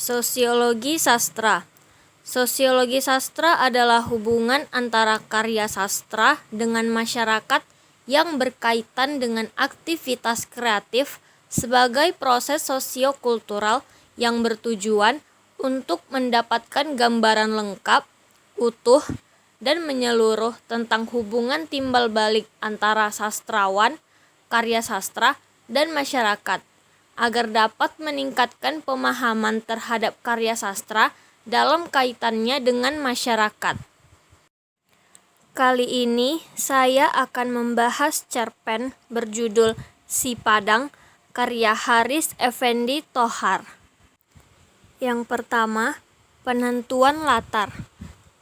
Sosiologi sastra. Sosiologi sastra adalah hubungan antara karya sastra dengan masyarakat yang berkaitan dengan aktivitas kreatif sebagai proses sosiokultural yang bertujuan untuk mendapatkan gambaran lengkap, utuh, dan menyeluruh tentang hubungan timbal balik antara sastrawan, karya sastra, dan masyarakat, agar dapat meningkatkan pemahaman terhadap karya sastra dalam kaitannya dengan masyarakat. Kali ini saya akan membahas cerpen berjudul Si Padang karya Haris Effendi Thohar. Yang pertama, penentuan latar.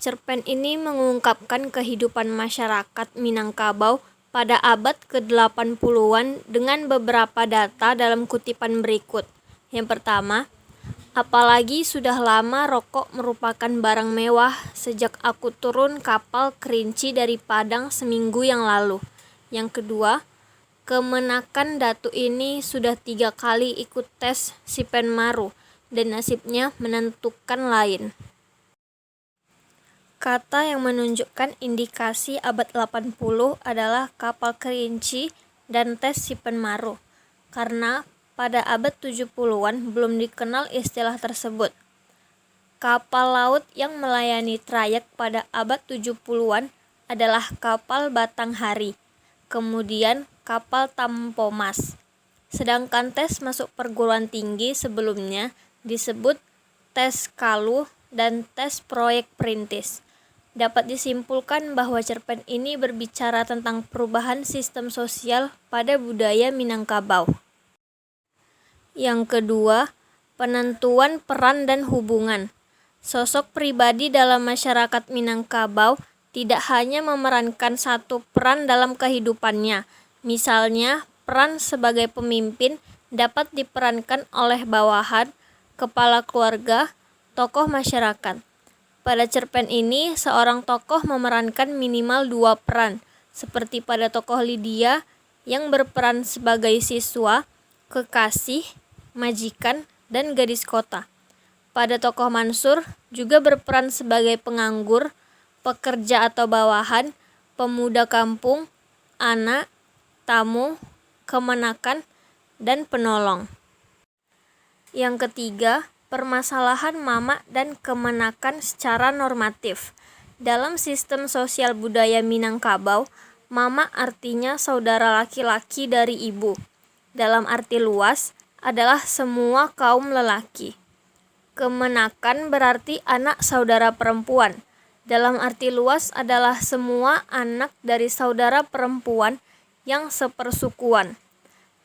Cerpen ini mengungkapkan kehidupan masyarakat Minangkabau pada abad ke-80-an dengan beberapa data dalam kutipan berikut. Yang pertama, apalagi sudah lama rokok merupakan barang mewah sejak aku turun kapal Kerinci dari Padang seminggu yang lalu. Yang kedua, kemenakan Datu ini sudah 3 kali ikut tes Sipenmaru dan nasibnya menentukan lain. Kata yang menunjukkan indikasi abad 80 adalah kapal Kerinci dan tes Sipenmaru, karena pada abad 70-an belum dikenal istilah tersebut. Kapal laut yang melayani trayek pada abad 70-an adalah kapal Batanghari, kemudian kapal Tampomas. Sedangkan tes masuk perguruan tinggi sebelumnya disebut tes Kalu dan tes proyek perintis. Dapat disimpulkan bahwa cerpen ini berbicara tentang perubahan sistem sosial pada budaya Minangkabau. Yang kedua, penentuan peran dan hubungan. Sosok pribadi dalam masyarakat Minangkabau tidak hanya memerankan satu peran dalam kehidupannya. Misalnya, peran sebagai pemimpin dapat diperankan oleh bawahan, kepala keluarga, tokoh masyarakat. Pada cerpen ini, seorang tokoh memerankan minimal 2 peran, seperti pada tokoh Lydia yang berperan sebagai siswa, kekasih, majikan, dan gadis kota. Pada tokoh Mansur juga berperan sebagai penganggur, pekerja atau bawahan, pemuda kampung, anak, tamu, kemenakan, dan penolong. Yang ketiga, permasalahan mama dan kemenakan secara normatif. Dalam sistem sosial budaya Minangkabau, mama artinya saudara laki-laki dari ibu. Dalam arti luas adalah semua kaum lelaki. Kemenakan berarti anak saudara perempuan. Dalam arti luas adalah semua anak dari saudara perempuan yang sepersukuan.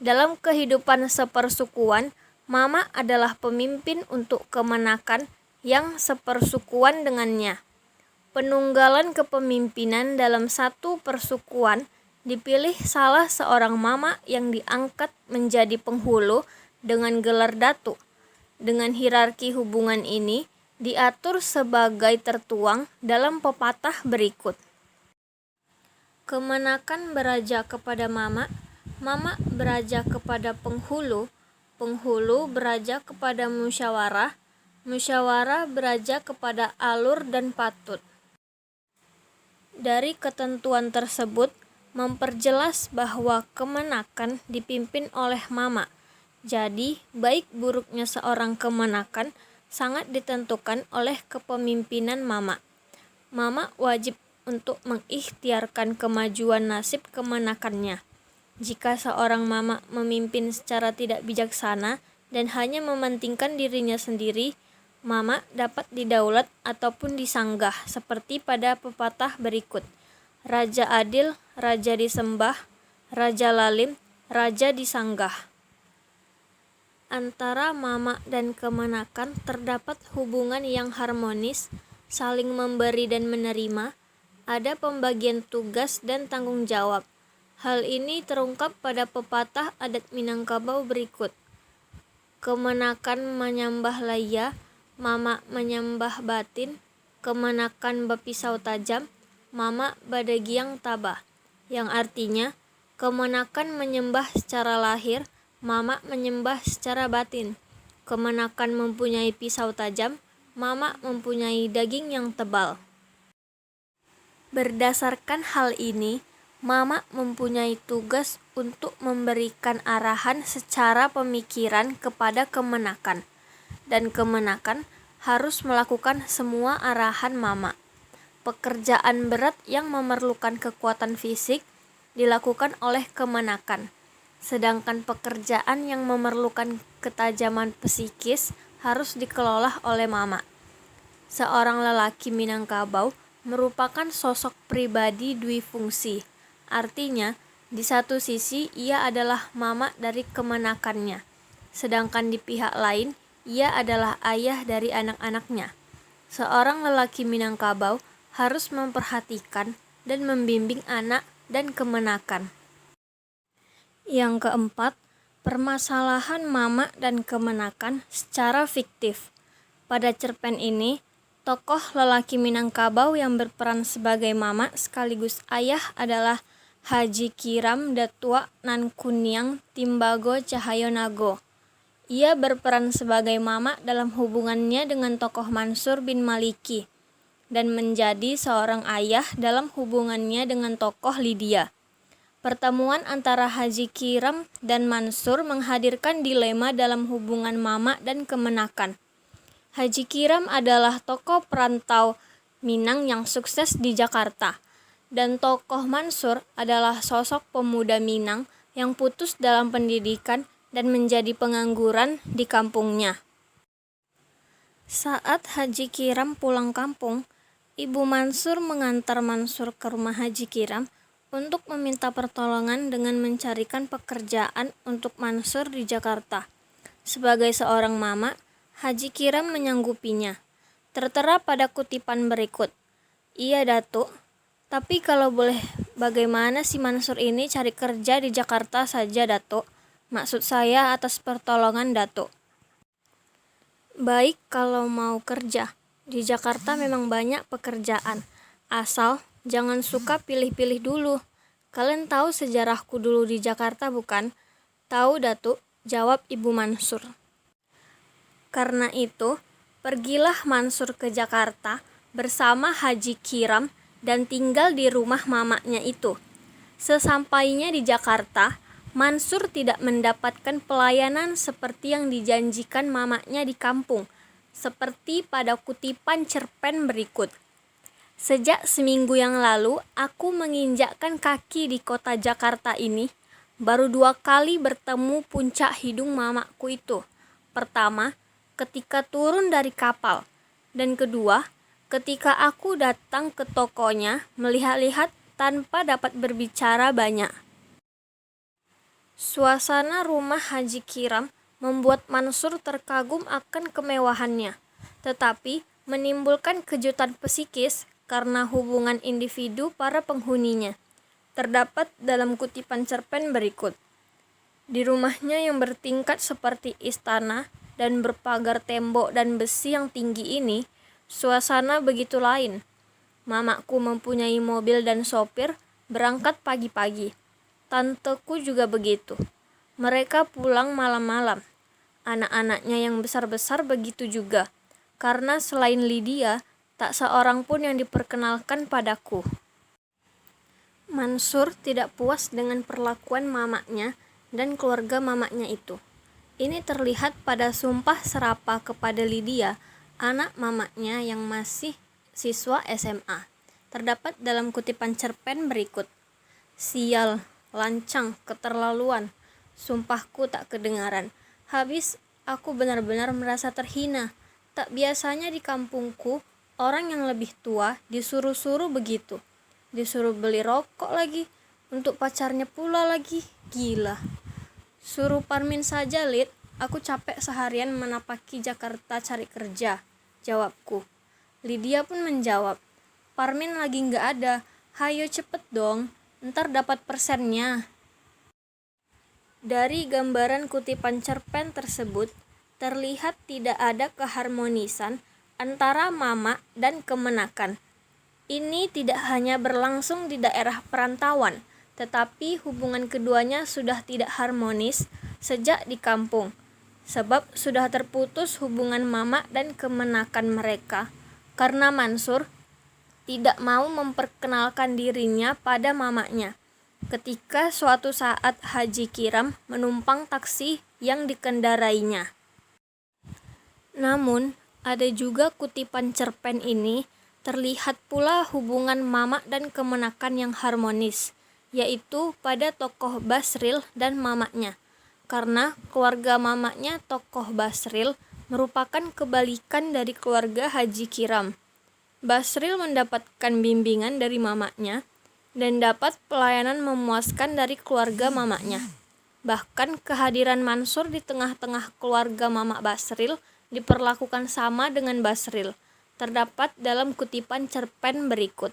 Dalam kehidupan sepersukuan, mama adalah pemimpin untuk kemenakan yang sepersukuan dengannya. Penunggalan kepemimpinan dalam satu persukuan dipilih salah seorang mama yang diangkat menjadi penghulu dengan gelar datu. Dengan hierarki hubungan ini diatur sebagai tertuang dalam pepatah berikut. Kemenakan beraja kepada mama, mama beraja kepada penghulu, penghulu beraja kepada musyawarah, musyawarah beraja kepada alur dan patut. Dari ketentuan tersebut memperjelas bahwa kemenakan dipimpin oleh mama. Jadi, baik buruknya seorang kemenakan sangat ditentukan oleh kepemimpinan mama. Mama wajib untuk mengikhtiarkan kemajuan nasib kemenakannya. Jika seorang mama memimpin secara tidak bijaksana dan hanya mementingkan dirinya sendiri, mama dapat didaulat ataupun disanggah seperti pada pepatah berikut. Raja adil, raja disembah, raja lalim, raja disanggah. Antara mama dan kemenakan terdapat hubungan yang harmonis, saling memberi dan menerima, ada pembagian tugas dan tanggung jawab. Hal ini terungkap pada pepatah adat Minangkabau berikut. Kemenakan menyambah laya, mama menyambah batin, kemenakan bepisau tajam, mama badagiang tabah. Yang artinya, kemenakan menyembah secara lahir, mama menyembah secara batin. Kemenakan mempunyai pisau tajam, Mama mempunyai daging yang tebal. Berdasarkan hal ini, Mama mempunyai tugas untuk memberikan arahan secara pemikiran kepada Kemenakan, dan Kemenakan harus melakukan semua arahan Mama. Pekerjaan berat yang memerlukan kekuatan fisik dilakukan oleh Kemenakan, sedangkan pekerjaan yang memerlukan ketajaman psikis harus dikelola oleh Mama. Seorang lelaki Minangkabau merupakan sosok pribadi dwifungsi. Artinya, di satu sisi ia adalah mama dari kemenakannya, sedangkan di pihak lain ia adalah ayah dari anak-anaknya. Seorang lelaki Minangkabau harus memperhatikan dan membimbing anak dan kemenakan. Yang keempat, permasalahan mama dan kemenakan secara fiktif. Pada cerpen ini, tokoh lelaki Minangkabau yang berperan sebagai mama sekaligus ayah adalah Haji Kiram Datua Nan Kuniang Timbago Cahyonago. Ia berperan sebagai mama dalam hubungannya dengan tokoh Mansur bin Maliki dan menjadi seorang ayah dalam hubungannya dengan tokoh Lydia. Pertemuan antara Haji Kiram dan Mansur menghadirkan dilema dalam hubungan mama dan kemenakan. Haji Kiram adalah tokoh perantau Minang yang sukses di Jakarta, dan tokoh Mansur adalah sosok pemuda Minang yang putus dalam pendidikan dan menjadi pengangguran di kampungnya. Saat Haji Kiram pulang kampung, Ibu Mansur mengantar Mansur ke rumah Haji Kiram untuk meminta pertolongan dengan mencarikan pekerjaan untuk Mansur di Jakarta. Sebagai seorang mama, Haji Kiram menyanggupinya. Tertera pada kutipan berikut, "Iya Datuk, tapi kalau boleh bagaimana si Mansur ini cari kerja di Jakarta saja Datuk? Maksud saya atas pertolongan Datuk." "Baik kalau mau kerja. Di Jakarta memang banyak pekerjaan. Asal jangan suka pilih-pilih dulu. Kalian tahu sejarahku dulu di Jakarta bukan?" "Tahu Datuk," jawab Ibu Mansur. Karena itu, pergilah Mansur ke Jakarta bersama Haji Kiram dan tinggal di rumah mamanya itu. Sesampainya di Jakarta, Mansur tidak mendapatkan pelayanan seperti yang dijanjikan mamanya di kampung, seperti pada kutipan cerpen berikut. "Sejak seminggu yang lalu aku menginjakkan kaki di kota Jakarta ini, baru 2 kali bertemu puncak hidung mamaku itu. Pertama, ketika turun dari kapal, dan kedua, ketika aku datang ke tokonya melihat-lihat tanpa dapat berbicara banyak." Suasana rumah Haji Kiram membuat Mansur terkagum akan kemewahannya, tetapi menimbulkan kejutan psikis karena hubungan individu para penghuninya. Terdapat dalam kutipan cerpen berikut. Di rumahnya yang bertingkat seperti istana dan berpagar tembok dan besi yang tinggi ini, suasana begitu lain. Mamaku mempunyai mobil dan sopir, berangkat pagi-pagi. Tanteku juga begitu. Mereka pulang malam-malam. Anak-anaknya yang besar-besar begitu juga, karena selain Lydia, tak seorang pun yang diperkenalkan padaku. Mansur tidak puas dengan perlakuan mamanya dan keluarga mamanya itu. Ini terlihat pada sumpah serapah kepada Lydia, anak mamanya yang masih siswa SMA. Terdapat dalam kutipan cerpen berikut. "Sial, lancang, keterlaluan. Sumpahku tak kedengaran. Habis aku benar-benar merasa terhina. Tak biasanya di kampungku, orang yang lebih tua disuruh-suruh begitu. Disuruh beli rokok lagi, untuk pacarnya pula lagi. Gila. Suruh Parmin saja, Lid. Aku capek seharian menapaki Jakarta cari kerja," jawabku. Lydia pun menjawab, "Parmin lagi nggak ada. Hayo cepet dong, ntar dapat persennya." Dari gambaran kutipan cerpen tersebut, terlihat tidak ada keharmonisan antara mama dan kemenakan. Ini tidak hanya berlangsung di daerah perantauan, tetapi hubungan keduanya sudah tidak harmonis sejak di kampung. sebab sudah terputus hubungan mama dan kemenakan mereka, karena Mansur tidak mau memperkenalkan dirinya pada mamanya ketika suatu saat Haji Kiram menumpang taksi yang dikendarainya. Namun, ada juga kutipan cerpen ini terlihat pula hubungan mama dan kemenakan yang harmonis, yaitu pada tokoh Basril dan mamanya, karena keluarga mamanya tokoh Basril merupakan kebalikan dari keluarga Haji Kiram. Basril mendapatkan bimbingan dari mamanya dan dapat pelayanan memuaskan dari keluarga mamanya. Bahkan kehadiran Mansur di tengah-tengah keluarga mama Basril diperlakukan sama dengan Basril, terdapat dalam kutipan cerpen berikut.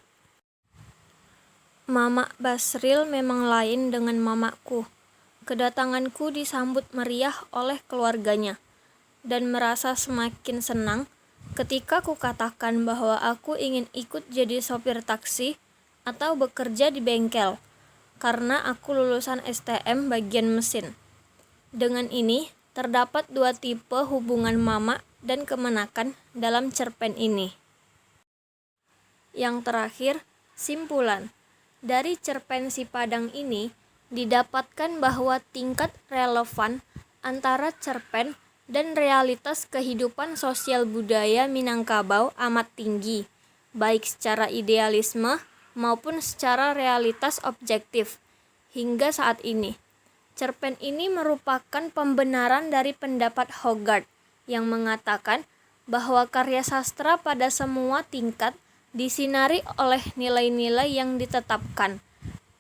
Mama Basril memang lain dengan mamaku. Kedatanganku disambut meriah oleh keluarganya, dan merasa semakin senang ketika kukatakan bahwa aku ingin ikut jadi sopir taksi atau bekerja di bengkel, karena aku lulusan STM bagian mesin. Dengan ini, terdapat dua tipe hubungan mama dan kemenakan dalam cerpen ini. Yang terakhir, simpulan. Dari cerpen Si Padang ini, didapatkan bahwa tingkat relevan antara cerpen dan realitas kehidupan sosial budaya Minangkabau amat tinggi, baik secara idealisme maupun secara realitas objektif. Hingga saat ini, cerpen ini merupakan pembenaran dari pendapat Hogarth yang mengatakan bahwa karya sastra pada semua tingkat disinari oleh nilai-nilai yang ditetapkan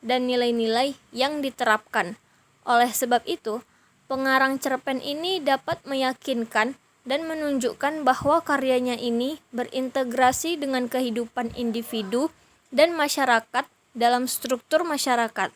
dan nilai-nilai yang diterapkan. Oleh sebab itu, pengarang cerpen ini dapat meyakinkan dan menunjukkan bahwa karyanya ini berintegrasi dengan kehidupan individu dan masyarakat dalam struktur masyarakat.